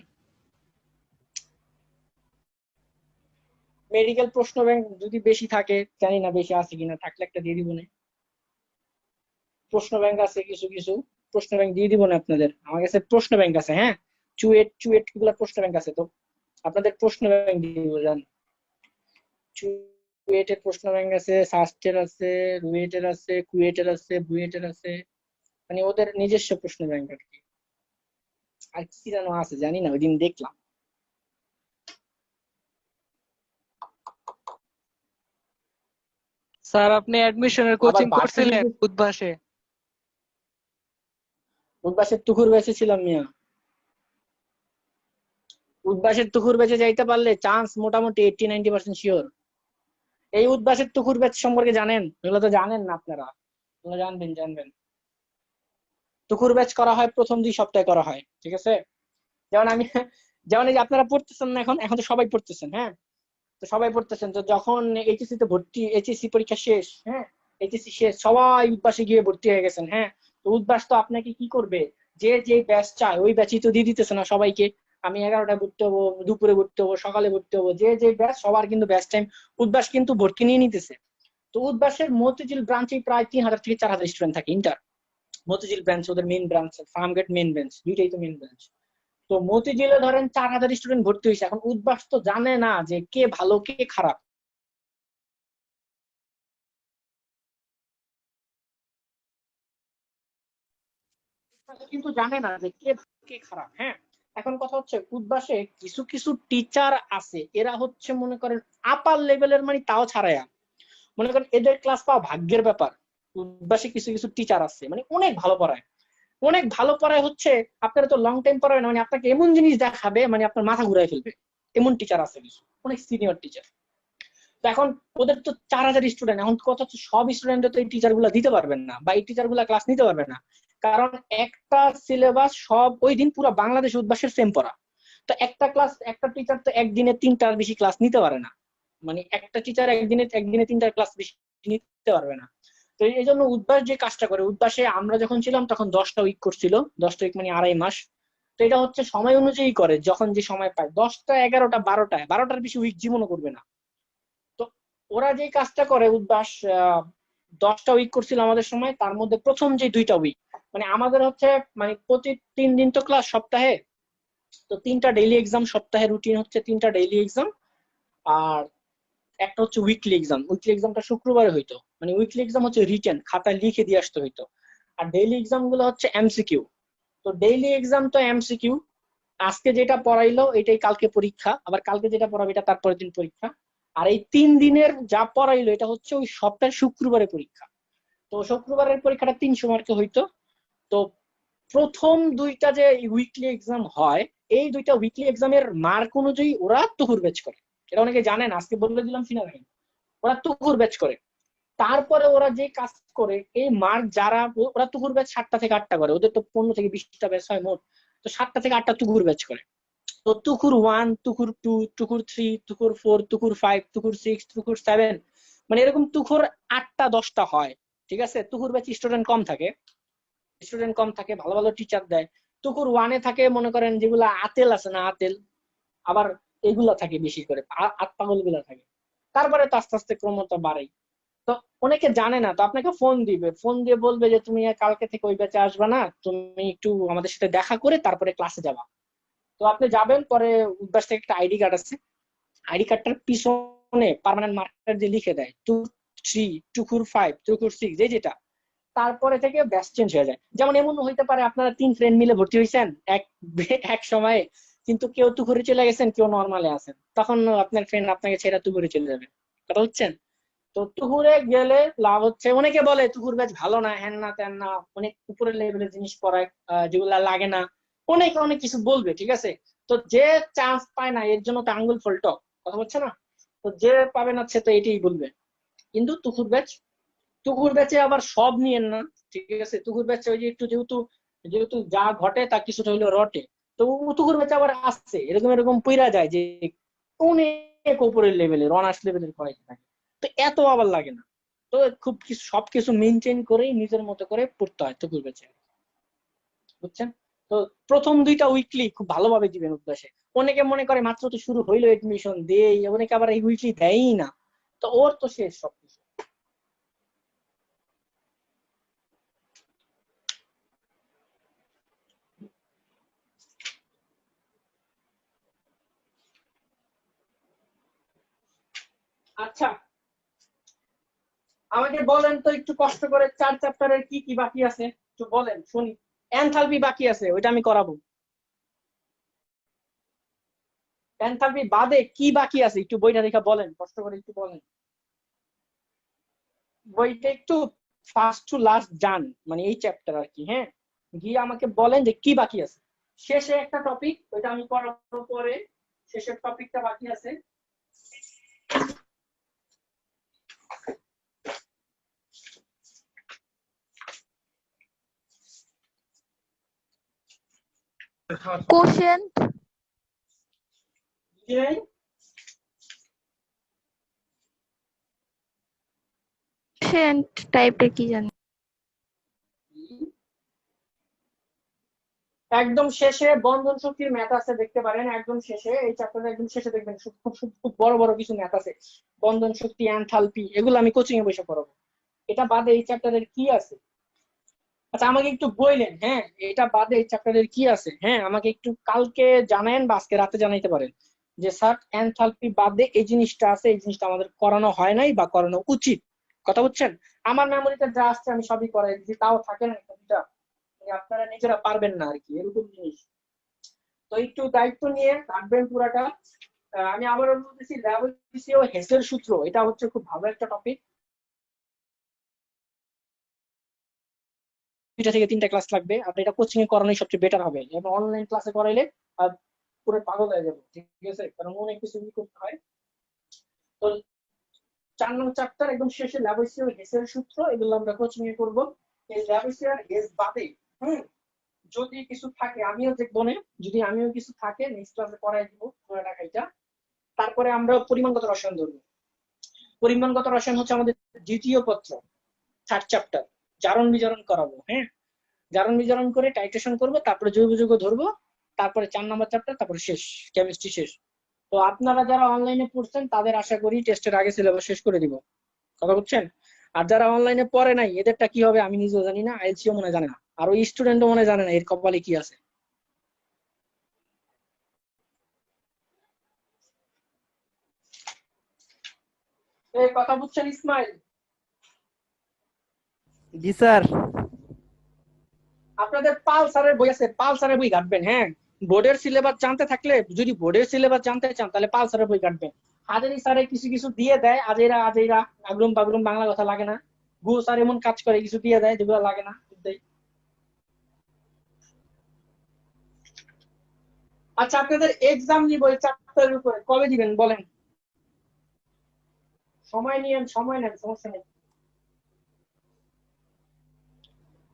মেডিকেল প্রশ্ন ব্যাংক যদি বেশি থাকে, জানি না বেশি আছে কিনা, থাকলে একটা দিয়ে দিব না। প্রশ্ন ব্যাংক আছে কিছু কিছু, প্রশ্ন ব্যাংক দিয়ে দিব না আপনাদের, আমার কাছে প্রশ্ন ব্যাংক আছে, হ্যাঁ চুয়েট চুয়েট গুলা প্রশ্ন ব্যাংক আছে, তো আপনাদের প্রশ্ন ব্যাংক দিয়ে দিব জান। চুয়েটের প্রশ্ন ব্যাংক আছে, সাস্টের আছে, রুয়েটের আছে, কুয়েটের আছে, বুয়েটের আছে, মানে ওদের নিজস্ব প্রশ্ন ব্যাংক আর কি। আর কি যেন আছে জানি না, ওই দিন দেখলাম। স্যার আপনি অ্যাডমিশনের আবার কোচিং ভার্সিটি, করছিলেন উদ্ভাসে? উদ্বাসের তুখুর বেঁচে ছিলাম মিয়া, উদ্বাসের তুখুর বেঁচে যাইতে পারলে চান্স মোটামুটি 80-90% শিওর। এই উদ্বাসের তুখুর ব্যাচ সম্পর্কে জানেন? এগুলো তো জানেন না আপনারা, এগুলো জানবেন জানবেন। তুখুর ব্যাচ করা হয় প্রথম 2 সপ্তাহে করা হয়, ঠিক আছে? যেমন আমি, যেমন এই যে আপনারা পড়তেছেন না, এখন এখন তো সবাই পড়তেছেন, হ্যাঁ তো সবাই পড়তেছেন, তো যখন এইচএসসি তে ভর্তি, এইচএসসি পরীক্ষা শেষ, হ্যাঁ এইচএসসি শেষ, সবাই উদ্বাসে গিয়ে ভর্তি হয়ে গেছেন, হ্যাঁ তো উদ্বাস তো আপনাকে কি করবে, যে যে ব্যাচ চায় ওই ব্যাচই তো দিয়ে দিতেছে না সবাইকে। আমি 11টায় ভর্তি হবো, দুপুরে ভর্তি হবো, সকালে ভর্তি হবো, যে যে ব্যাচ সবার কিন্তু ব্যাচ টাইম উদ্বাস কিন্তু ভর্তি নিয়ে নিতেছে। তো উদ্বাসের মতিঝিল ব্রাঞ্চে প্রায় 3000 থেকে 4000 স্টুডেন্ট থাকে ইন্টার। মতিঝিল ব্রাঞ্চ ওদের main branch, Farmgate main branch, দুইটাই তো মেইন ব্রাঞ্চ। তো মতিঝিলে ধরেন 4000 স্টুডেন্ট ভর্তি হয়েছে, এখন উদ্বাস তো জানে না যে কে ভালো কে খারাপ, কিন্তু জানে না যে কে ভালো, কে খারাপ, হ্যাঁ। এখন কথা হচ্ছে উদ্বাসে কিছু কিছু টিচার আছে, এরা হচ্ছে মনে করেন আপার লেভেলের, মানে তাও ছাড়ায়া, মনে করেন এদের ক্লাস পাওয়া ভাগ্যের ব্যাপার। উদ্বাসে কিছু কিছু টিচার আছে মানে অনেক ভালো পড়ায়, অনেক ভালো পড়ায় হচ্ছে, আপনারা তো লং টাইম পড়াবে না, মানে আপনাকে এমন জিনিস দেখাবে মানে আপনার মাথা ঘুরাই ফেলবে, এমন টিচার আছে কিছু, অনেক সিনিয়র টিচার। তো এখন ওদের তো 4000 স্টুডেন্ট, এখন কথা হচ্ছে সব স্টুডেন্ট তো এই টিচার গুলা দিতে পারবেন না, বা এই টিচার গুলা ক্লাস নিতে পারবে না, কারণ একটা সিলেবাস সব ওই দিন পুরো বাংলাদেশ উদ্বাসের সেম পড়া। তো একটা ক্লাস, একটা টিচার তো একদিনে 3টার বেশি ক্লাস নিতে পারে না, মানে একটা টিচার একদিনে একদিনে 3টা ক্লাস বেশি নিতে পারবে না। তো এই জন্য উদ্বাস যে কাজটা করে, উদ্বাসে আমরা যখন ছিলাম তখন 10টা উইক করছিল, 10টা উইক মানে 2.5 মাস। তো এটা হচ্ছে সময় অনুযায়ী করে, যখন যে সময় পায়, 10টা 11টা 12টায়, 12টার বেশি উইক জীবনও করবে না। তো ওরা যে কাজটা করে উদ্বাস, 10টা উইক করছিল আমাদের সময়, তার মধ্যে প্রথম যে 2টা উইক, মানে আমাদের হচ্ছে মানে প্রতি 3 দিন তো ক্লাস সপ্তাহে, তো 3টা ডেইলি এক্সাম সপ্তাহে, রুটিন হচ্ছে 3টা ডেইলি এক্সাম, আর একটা হচ্ছে উইকলি এক্সাম। উইকলি এক্সামটা শুক্রবারে হইতো, মানে উইকলি এক্সাম হচ্ছে রিটেন খাতায় লিখে দিয়ে আসতে হইতো, আর ডেইলি এক্সাম গুলো হচ্ছে এমসিকিউ। তো ডেইলি এক্সাম তো এমসিকিউ, আজকে যেটা পড়াইলো এটাই কালকে পরীক্ষা, আবার কালকে যেটা পড়াবে এটা তারপরের দিন পরীক্ষা। আর এই 3 দিনের যা পড়াইলো এটা হচ্ছে ওই সপ্তাহের শুক্রবারে পরীক্ষা। তো শুক্রবারের পরীক্ষাটা 300 মার্কে হইতো। তো প্রথম 2টা যে উইকলি এক্সাম হয়, এই 2টা উইকলি এক্সামের মার্ক অনুযায়ী ওরা তুহুর ব্যাচ করে, এটা অনেকে জানেন, আজকে বলে দিলাম ফিনাল। ওরা তুহুর ব্যাচ করে, তারপরে ওরা যে কাজ করে এই মার্ক যারা, ওরা তুহুর ব্যাচ 7টা থেকে 8টা করে, ওদের তো 15 থেকে 20টা ব্যাচ হয় মোট, তো 7টা থেকে 8টা তুহুর ব্যাচ করে। তো তুকুর 1, তুকুর 2, তুকুর 3, তুকুর 4, তুকুর 5, তুকুর 6, তুকুর 7, মানে এরকম তুকুর 8টা 10টা হয়। ঠিক আছে, তুকুর ব্যাচ স্টুডেন্ট কম থাকে, ভালো ভালো টিচার দেয়। তুকুর 1-এ থাকে মনে করেন যেগুলা আতেল আছে না, আতেল, আবার এগুলা থাকে বেশি করে, আতপাগল গুলা থাকে। তারপরে তো আস্তে আস্তে ক্রমতা বাড়ে। তো অনেকে জানে না, তো আপনাকে ফোন দিবে, ফোন দিয়ে বলবে যে তুমি কালকে থেকে ওই ব্যাচে আসবা না, তুমি একটু আমাদের সাথে দেখা করে তারপরে ক্লাসে যাবা। তো আপনি যাবেন, পরে উদ্বাস থেকে একটা আইডি কার্ড আছে, আইডি কার্ডটার পিছনে পার্মানেন্ট মার্কার দিয়ে লিখে দেয় 2, 3, 2, 4, 5, 2, 4, 6, যেটা, তারপরে থেকে ব্যাচ চেঞ্জ হয়ে যায়। যেমন এমন হইতে পারে আপনারা 3 ফ্রেন্ড মিলে ভর্তি হয়েছেন এক সময়ে, কিন্তু কেউ তুকুরে চলে গেছেন, কেউ নর্মালে আছেন, তখন আপনার ফ্রেন্ড আপনাকে ছেড়ে তুকুরে চলে যাবে। কথা হচ্ছেন? তো তুহুরে গেলে লাভ হচ্ছে, অনেকে বলে তুহুর ব্যাচ ভালো না, হ্যান না ত্যান না, অনেক উপরের লেভেলের জিনিস পড়ায়, যেগুলা লাগে না, অনেকে অনেক কিছু বলবে। ঠিক আছে, তো যে চান্স পায় না এর জন্য তো আঙ্গুল ফলটক, কথা হচ্ছে না? তো যে পাবে না সে তো এটাই বলবে। কিন্তু তুহুর ব্যাচে আবার সব নিয়েন না। ঠিক আছে, তুহুর ব্যাচে ওই যে একটু যেহেতু যেহেতু যা ঘটে তা কিছুটা হইলেও রটে। তো তুহুর ব্যাচে আবার আসছে এরকম এরকম পইরা যায় যে অনেক উপরের লেভেলের, অনার্স লেভেলের পড়াইতে থাকে। তো এত আবার লাগে না। তো খুব কিছু সবকিছু মেনটেন করেই নিজের মতো করে পড়তে হয় তুকুর ব্যাচে, বুঝছেন? তো প্রথম 2টা উইকলি খুব ভালোভাবে দিবেন উদ্দেশ্যে। অনেকে মনে করে মাত্র তো শুরু হইলো এডমিশন দেই, অনেকে আবার এই উইকলি দেয়ই না, তো ওর তো শেষ সবকিছু। আচ্ছা, আমাকে বলেন তো একটু কষ্ট করে 4 চ্যাপ্টারের কি কি বাকি আছে একটু বলেন শুনি। এনথালপি বাকি আছে, ওইটা আমি করাবো। এনথালপি বাদে কি বাকি আছে একটু বইটা দেখা বলেন, কষ্ট করে একটু বলেন। বইটা একটু ফার্স্ট টু লাস্ট যান, মানে এই চ্যাপ্টার আর কি, হ্যাঁ, গিয়ে আমাকে বলেন যে কি বাকি আছে। শেষে একটা টপিক, ওইটা আমি করানোর পরে শেষের টপিকটা বাকি আছে। কোশেন্ট বুঝি নাই? টাইপের কি জানি। একদম শেষে বন্ধন শক্তির ম্যাথ আছে, দেখতে পারেন একদম শেষে, এই চ্যাপ্টারের একদম শেষে দেখবেন খুব বড় বড় কিছু ম্যাথ আছে, বন্ধন শক্তি, এনথালপি, এগুলো আমি কোচিং এ বসে পড়াবো। এটা বাদে এই চ্যাপ্টারের কি আছে? আচ্ছা আমাকে একটু বললেন, হ্যাঁ, এটা বাদে এই চ্যাপ্টারের কি আছে, হ্যাঁ, আমাকে একটু কালকে জানান বা আজকে রাতে জানাইতে পারেন যে স্যার এনথালপি বাদে এই জিনিসটা আছে, এই জিনিসটা আমাদের করানো হয় নাই বা করানো উচিত। কথা বুঝছেন? আমার মেমোরিতে যা আসছে আমি সবই করাই দিচ্ছি, তাও থাকে না এটা, আপনারা নিজেরা পারবেন না আর কি, এরকম জিনিস। তো একটু দায়িত্ব নিয়ে রাখবেন পুরাটা। আমি আবারও বলতেছি, ল্যাবরেটরি ও হেসের সূত্র, এটা হচ্ছে খুব ভালো একটা টপিক। 2টা থেকে 3টা ক্লাস লাগবে, আপনি এটা কোচিং এ করানোই সবচেয়ে বেটার হবে, এবং অনলাইন ক্লাসে করাইলে পুরো পাগল হয়ে যাবে। ঠিক আছে, কারণ অনেক কিছু করতে হয়। তো 4 নং চ্যাপ্টার একদম শেষে ল্যাবরেটরি ও হেসের সূত্র, এগুলো আমরা কোচিং এ করবো। এই ল্যাবরেটরি আর হেস বাদে যদি কিছু থাকে আমিও দেখবো না, যদি আমিও কিছু থাকে নেক্সট ক্লাসে করাই দিব পুরোটা খাইটা। তারপরে আমরা পরিমাণগত রসায়ন ধরবো। পরিমাণগত রসায়ন হচ্ছে আমাদের দ্বিতীয় পত্র, 3rd চ্যাপ্টার। জারণ বিজারণ করাবো, হ্যাঁ, জারণ বিজারণ করে টাইট্রেশন করবো, তারপরে জৈব যৌগ ধরবো, তারপরে 4 নম্বর চ্যাপ্টার, তারপরে শেষ, কেমিস্ট্রি শেষ। তো আপনারা যারা অনলাইনে পড়ছেন তাদের আশা করি টেস্টের আগে সিলেবাস শেষ করে দিব। কথা বুঝছেন? আর যারা অনলাইনে পড়ে নাই এদেরটা কি হবে আমি নিজেও জানি না, আইএলসিও মনে জানে না, আর ওই স্টুডেন্টও মনে জানে না এর কপালে কি আছে। এই কথা বুঝছেন ইসমাইল? জি স্যার। আপনাদের পালসারের বই আছে, পালসারের বই ঘাটবেন, হ্যাঁ। বোর্ডের সিলেবাস জানতে থাকলে, যদি বোর্ডের সিলেবাস জানতে চান তাহলে পালসারের বই ঘাটবেন। হাজারি স্যারে কিছু কিছু দিয়ে দেয়, আজেরা আজেরা আগরুম বাগরুম, বাংলা কথা লাগে না। গু স্যার এমন কাজ করে কিছু দিয়ে দেয় যেগুলো লাগে না। আচ্ছা আপনাদের এক্সাম নিব এই চ্যাপ্টারের উপরে, কবে দিবেন বলেন? সময় নিয়েন, সময় নেন, সমস্যা নেই।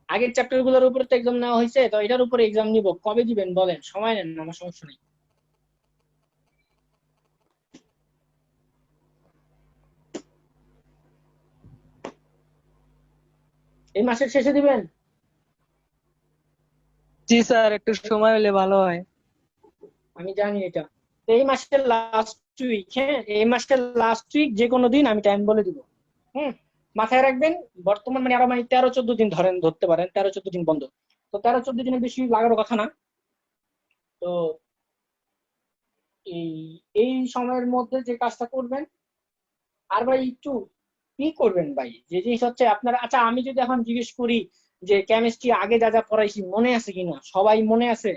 আগের চ্যাপ্টার গুলোর উপরে তো এক্সাম নেওয়া হয়েছে, তো এটার উপরে এক্সাম নিব, কবে দিবেন বলেন? সময় নেন, আমার সমস্যা নেই। এই মাসের শেষে দিবেন? জি স্যার, একটু সময় হলে ভালো হয়। আমি জানি এটা। তো এই মাসের লাস্ট উইক, হ্যাঁ এই মাসের লাস্ট উইক যে কোনো দিন আমি টাইম বলে দিব। হুম, মাথায় রাখবেন। বর্তমান মানে আরো মানে 13-14 দিন ধরতে পারেন, 13-14 দিন বন্ধ। তো 13-14 দিনের বেশি লাগার কথা না। তো এই এই সময়ের মধ্যে যে কাজটা করবেন, আর ভাই একটু কি করবেন ভাই, যে জিনিস হচ্ছে আপনার, আচ্ছা আমি যদি এখন জিজ্ঞেস করি যে কেমিস্ট্রি আগে যা যা পড়াইছি মনে আছে কিনা, সবাই মনে আছে?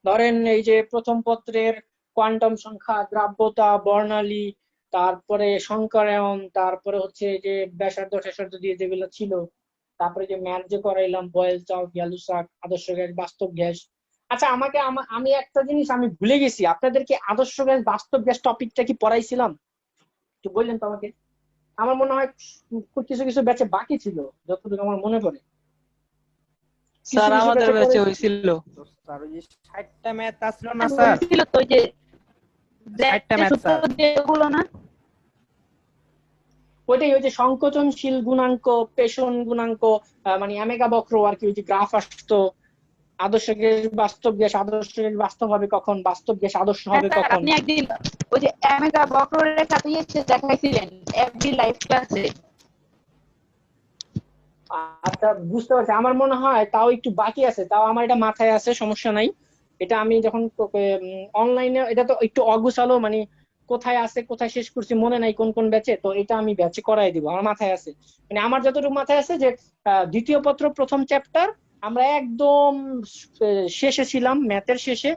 ধরেন এই যে প্রথম পত্রের কোয়ান্টাম সংখ্যা, দ্রাব্যতা, বর্ণালী, তারপরে সংকরায়ন, তারপরে হচ্ছে যে ব্যাসার্ধ টেসার্ধ দিয়ে যেগুলো ছিল, তারপরে যে ম্যাথ যে করাইলাম, বয়েল চাপ, গ্যালুসাক, আদর্শ গ্যাস, বাস্তব গ্যাস। আচ্ছা আমাকে আমি একটা জিনিস আমি ভুলে গেছি, আপনাদেরকে আদর্শ গ্যাস বাস্তব গ্যাস টপিকটা কি পড়াইছিলাম? একটু বললেন তো আমাকে। আমার মনে হয় কিছু কিছু ব্যাচে বাকি ছিল, যতটুকু আমার মনে পড়ে কিছু স্যার কিছু আমাদের ব্যাচে ব্যাচে হয়েছিল। তো স্যার ওই যে 60টা ম্যাথ আসলো না স্যার, বলছিল তো ওই যে 60টা ম্যাথ সূত্র স্যার। যেগুলো না, ওইটাই, ওই যে সংকোচনশীল গুণাঙ্ক, পেষণ গুণাঙ্ক, মানে অ্যামেগা বক্র আর কি, ওই যে গ্রাফ আসতো, আদর্শ গ্যাস বাস্তব গ্যাস, আদর্শ গ্যাস বাস্তব হবে কখন, বাস্তব গ্যাস আদর্শ হ্যাঁ হবে স্যার কখন। আপনি একদিন ওই যে অ্যামেগা বক্ররেখা দিয়ে এসে দেখাইছিলেন এভরি লাইফ ক্লাসে। আচ্ছা বুঝতে পারছি, আমার মনে হয় তাও একটু বাকি আছে, তাও আমার এটা মাথায় আছে, সমস্যা নাই। এটা আমি যখন অনলাইনে, এটা তো একটু অগুছালো মানে, কোথায় আছে কোথায় শেষ করছি মনে নাই কোন কোন ব্যাচে, তো এটা আমি ব্যাচে করাই দিব, আমার মাথায় আছে। মানে আমার যতটুকু মাথায় আছে যে দ্বিতীয় পত্র প্রথম চ্যাপ্টার আমরা একদম শেষে ছিলাম, ম্যাথের শেষে।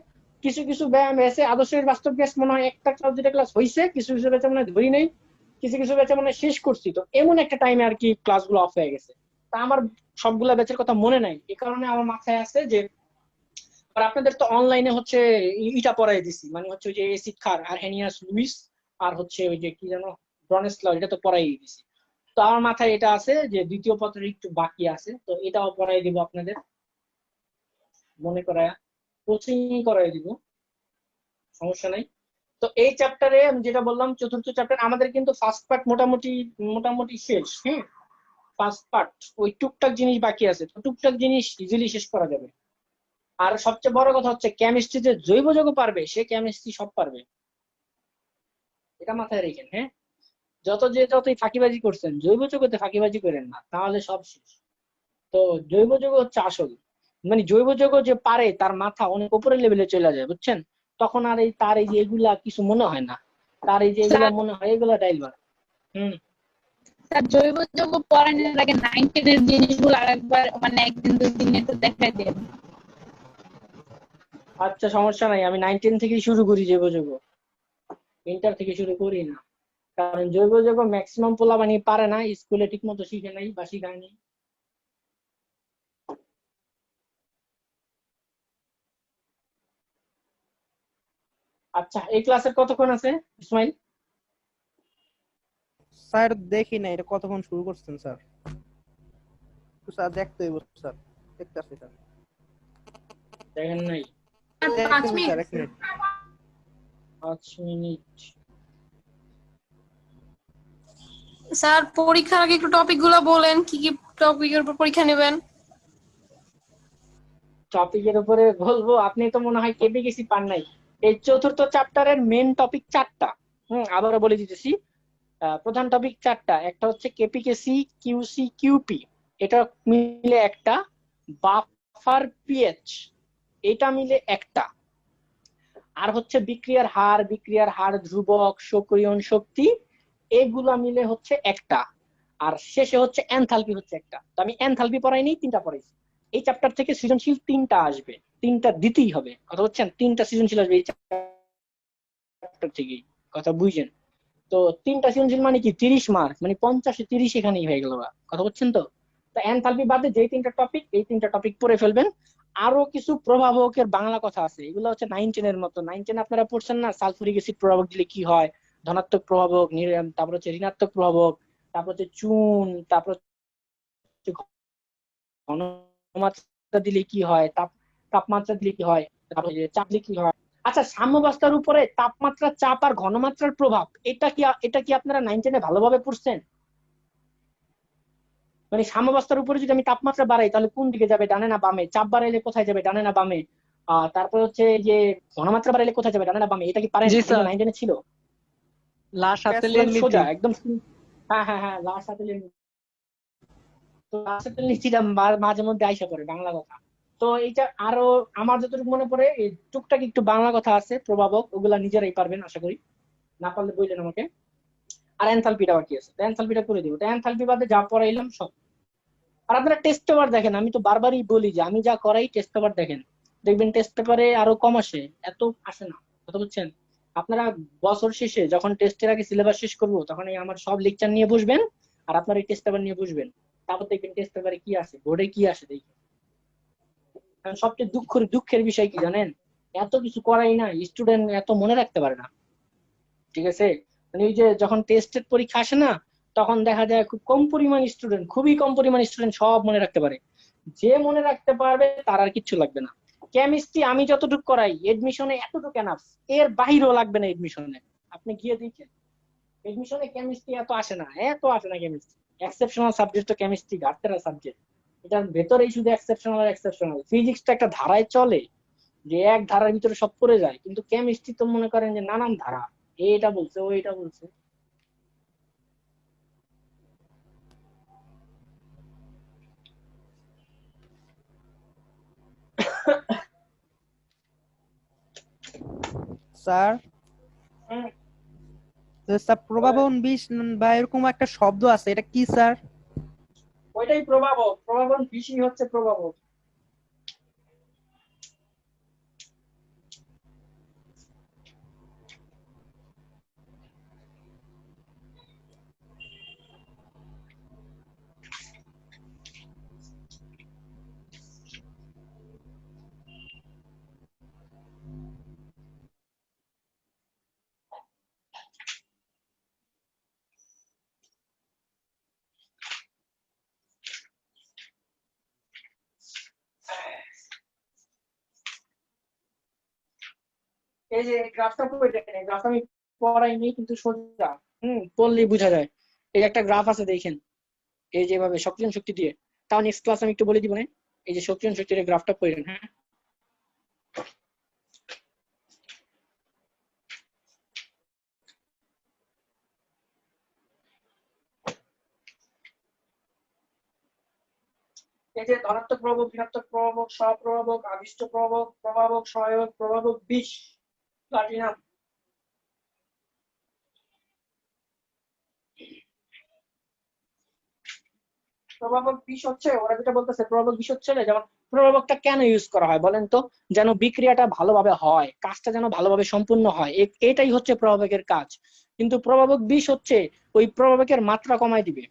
কিছু কিছু ব্যায়াম হয়েছে, আদর্শের বাস্তব গ্যাস মনে হয় একটা ক্লাস দুটা ক্লাস হয়েছে, কিছু কিছু ব্যাচে মনে হয় ধরি নেই, কিছু কিছু ব্যাচে মনে হয় শেষ করছি। তো এমন একটা টাইমে আর কি ক্লাসগুলো অফ হয়ে গেছে। তা আমার সবগুলা ব্যাচের কথা মনে নাই, এই কারণে আমার মাথায় আছে যে, আর আপনাদের তো অনলাইনে হচ্ছে ইটা পড়াই দিছি, মানে হচ্ছে ওই যে এসিড খার, আর হেনিয়াস লুইস, আর হচ্ছে ওই যে কি জানো ব্রনেসলাউ, এটা তো পড়াই দিছি। তো আমার মাথায় এটা আছে যে দ্বিতীয় পত্রের একটু বাকি আছে, তো এটাও পড়াই দিব আপনাদের, মনে করায় কোচিং করাই দিব, সমস্যা নাই। তো এই চ্যাপ্টারে আমি যেটা বললাম, চতুর্থ চ্যাপ্টার আমাদের কিন্তু ফার্স্ট পার্ট মোটামুটি মোটামুটি শেষ। হ্যাঁ, ফার্স্ট পার্ট, ওই টুকটাক জিনিস বাকি আছে, তো টুকটাক জিনিস ইজিলি শেষ করা যাবে। আর সবচেয়ে বড় কথা হচ্ছে কেমিস্ট্রি যে জৈব যৌগ পারবে সে কেমিস্ট্রি সব পারবে, এটা মাথায় রেখেন। হ্যাঁ, যতই ফাঁকিবাজি করছেন জৈব যৌগতে ফাঁকিবাজি করেন না, তাহলে সব শেষ। তো জৈব যৌগ হচ্ছে আসল, মানে জৈব যৌগ যে পারে তার মাথা অনেক উপরের লেভেলে চলে যায়, বুঝছেন? তখন আর এই তার এই যে এগুলা কিছু মনে হয় না, তার এই যে এগুলা স্যার মনে হয় এগুলা ডাইলবার। হম। স্যার জৈব যৌগ পড়ানোর আগে 9-10 এর জিনিসগুলো আরেকবার মানে একদিন দুই দিন একটু দেখাই দেন। আচ্ছা সমস্যা নাই, আমি 9-10 থেকেই শুরু করি জৈব যৌগ, ইন্টার থেকে শুরু করি না। কারণ জৈব যৌগ ম্যাক্সিমাম পোলা মানে পারে না, স্কুলে ঠিক মতো শিখে নাই বা শিখায়নি। আচ্ছা এই ক্লাসের কতক্ষণ আছে ইসমাইল? স্যার দেখি না এটা কতক্ষণ শুরু করছেন স্যার, তো স্যার দেখতে হইব স্যার, দেখতে আসছি স্যার। দেখেন নাই? আর এক 5 মিনিট স্যার, মিনিট। এক মিনিট। 5 মিনিট। স্যার পরীক্ষার আগে একটু টপিক গুলো বলেন, কি কি টপিকের উপর পরীক্ষা নেবেন? টপিকের উপরে বলবো, আপনি তো মনে হয় কেপিকেসি পান নাই। এই চতুর্থ চ্যাপ্টারের মেন টপিক 4টা। আবারও বলে দিতেছি, প্রধান টপিক 4টা। একটা হচ্ছে কেপিকেসি, কিউসি, কিউপি, এটা মিলে একটা, বাফার পিএইচ এটা মিলে একটা, আর হচ্ছে বিক্রিয়ার হার ধ্রুবক, সক্রিয়ণ শক্তি, এগুলা মিলে হচ্ছে একটা, আর শেষে হচ্ছে এনথালপি হচ্ছে একটা। তো আমি এনথালপি পড়াইনি, 3টা পড়াইছি। এই চ্যাপ্টার থেকে সৃজনশীল 3টা আসবে, 3টা দিতেই হবে, কথা বলছেন? 3টা সৃজনশীল আসবে এই চ্যাপ্টার থেকেই, কথা বুঝছেন? তো 3টা সৃজনশীল মানে কি 30 মার্ক, মানে 50-এ 30 এখানেই হয়ে গেল, কথা বলছেন তো? তো এনথালপি বাদে যে 3টা টপিক, এই 3টা টপিক পড়ে ফেলবেন। আরো কিছু প্রভাবকের বাংলা কথা আছে, এগুলো হচ্ছে 9-10 এর মতো। 9-10 আপনারা পড়ছেন না, সালফুরিক অ্যাসিড প্রভাবক দিলে কি হয়, ধনাত্মক প্রভাবক, তারপর হচ্ছে ঋণাত্মক প্রভাবক, তারপর হচ্ছে চুন, তারপর হচ্ছে ঘনমাত্রা দিলে কি হয়, তাপমাত্রা দিলে কি হয়, তারপর চাপ দিলে কি হয়। আচ্ছা সাম্যাবস্থার উপরে তাপমাত্রা, চাপ আর ঘনমাত্রার প্রভাব, এটা কি আপনারা 9-10-এ ভালোভাবে পড়ছেন? মানে সাম্যাবস্থার উপরে যদি আমি তাপমাত্রা বাড়াই তাহলে কোন দিকে যাবে, ডানে না বামে? চাপ বাড়াইলে কোথায় যাবে, ডানে না বামে? তারপর হচ্ছে যে ঘনমাত্রা বাড়াইলে কোথায় যাবে, ডানে না বামে? এটা কি পারেন? জি স্যার, 9-10 ছিল। লা-শাতেলিয়ান নীতি। সোজা একদম। হ্যাঁ হ্যাঁ হ্যাঁ, লাস্ট তো রাসেল নিশ্চিত মাঝে মধ্যে আইসা পড়ে বাংলা কথা। তো এইটা আরো আমার যতটুকু মনে পড়ে এই টুকটাক একটু বাংলা কথা আছে প্রভাবক, ওগুলা নিজেরাই পারবেন আশা করি, না পারলে বললেন আমাকে। আর এনথালপিটা বাকি আছে, এনথালপিটা করে দিব। এনথালপি বাদে যা পড়াইলাম সব। আর আপনারা টেস্ট পেপার দেখেন, আমি তো বারবারই বলি যে আমি যা করাই টেস্ট পেপার দেখেন, দেখবেন টেস্ট পেপারে আরো কম আসে, এত আসে না। কথা বুঝছেন? আপনারা বছর শেষে যখন টেস্টের আগে সিলেবাস শেষ করবো তখন এই আমার সব লেকচার নিয়ে বসবেন, আর আপনার এই টেস্ট পেপার নিয়ে বসবেন, তারপর দেখবেন টেস্ট পেপারে কি আসে, বোর্ডে কি আসে দেখবেন। কারণ সবচেয়ে দুঃখের বিষয় কি জানেন, এত কিছু করাই না, স্টুডেন্ট এত মনে রাখতে পারে না। ঠিক আছে, মানে ওই যে যখন টেস্টের পরীক্ষা আসে না, তখন দেখা যায় খুব কম পরিমাণ স্টুডেন্ট, খুবই কম পরিমাণ স্টুডেন্ট সব মনে রাখতে পারে। যে মনে রাখতে পারবে তার আর কিচ্ছু লাগবে না। কেমিস্ট্রি আমি যতটুকু করাই এডমিশনে এতটুকু এনাফ, এর বাহিরেও লাগবে না এডমিশনে। আপনি গিয়ে দেখেন এডমিশনে কেমিস্ট্রি এত আসে না, এত আসে না কেমিস্ট্রি। এক্সেপশনাল সাবজেক্ট তো কেমিস্ট্রি ঘাটতেরা সাবজেক্ট, এটার ভেতরেই শুধু এক্সেপশনাল আর এক্সেপশনাল। ফিজিক্সটা একটা ধারায় চলে, যে এক ধারার ভিতরে সব পড়ে যায়, কিন্তু কেমিস্ট্রি তো মনে করেন যে নানান ধারা, এটা বলছে ও এটা বলছে। স্যার হুম, স্যার প্রভাবন বিষ বা এরকম একটা শব্দ আছে, এটা কি স্যার? ওইটাই প্রভাবক, প্রভাবন বেশি হচ্ছে প্রভাবক। এই যে গ্রাফটা পড়ে, গ্রাফটা আমি পড়াইনি কিন্তু সোজা, পড়লেই বোঝা যায়। এই যে একটা গ্রাফ আছে দেখেন, এই যেভাবে সক্রিয় শক্তি দিয়ে। তাও নেক্সট ক্লাস আমি একটু বলে দিব না। এই যে সক্রিয় শক্তির গ্রাফটা পড়েন, হ্যাঁ। এই যে ধনাত্মক প্রভাবক, ঋণাত্মক প্রভাবক, সহপ্রভাবক, আবিষ্ট প্রভাবক, প্রভাবক সহায়ক, প্রভাবক বিষ, প্লাটিনাম। প্রভাবক বিষ হচ্ছে, ওরা যেটা বলতেছে প্রভাবক বিষ হচ্ছে যেমন প্রভাবকটা কেন ইউজ করা হয় বলেন তো? যেন বিক্রিয়াটা ভালোভাবে হয়, কাজটা যেন ভালোভাবে সম্পূর্ণ হয়, এটাই হচ্ছে প্রভাবকের কাজ। কিন্তু প্রভাবক বিষ হচ্ছে ওই প্রভাবকের মাত্রা কমায় দিবে,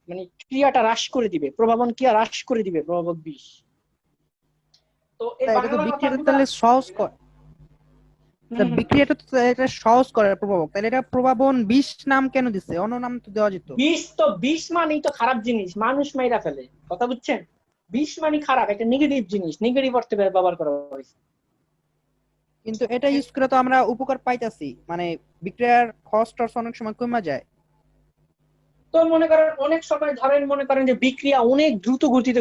মানে ক্রিয়াটা হ্রাস করে দিবে, প্রভাবন ক্রিয়া হ্রাস করে দিবে প্রভাবক বিষ। তো এই এটা তো বাংলা বিক্রিয়াটা কথাগুলো। তাহলে সহজ করে, বিক্রিয়াটা তো এটা সহজ করে প্রভাবক, তাহলে এটা প্রভাবন বিষ নাম কেন দিছে? অন্য নাম তো দেওয়া যেত। বিষ মানেই তো খারাপ জিনিস, মানুষ মাইরা ফেলে, কথা বুঝছেন? বিষ মানে খারাপ, একটা নেগেটিভ জিনিস, নেগেটিভ অর্থে ব্যবহার করা হয়েছে। কিন্তু এটা ইউজ করে তো আমরা উপকার পাইতাছি, মানে বিক্রিয়ার কষ্ট অনেক সময় কমে যায়। তো মনে করেন অনেক সময় ধরেন মনে করেন যে বিক্রিয়া অনেক দ্রুত গতিতে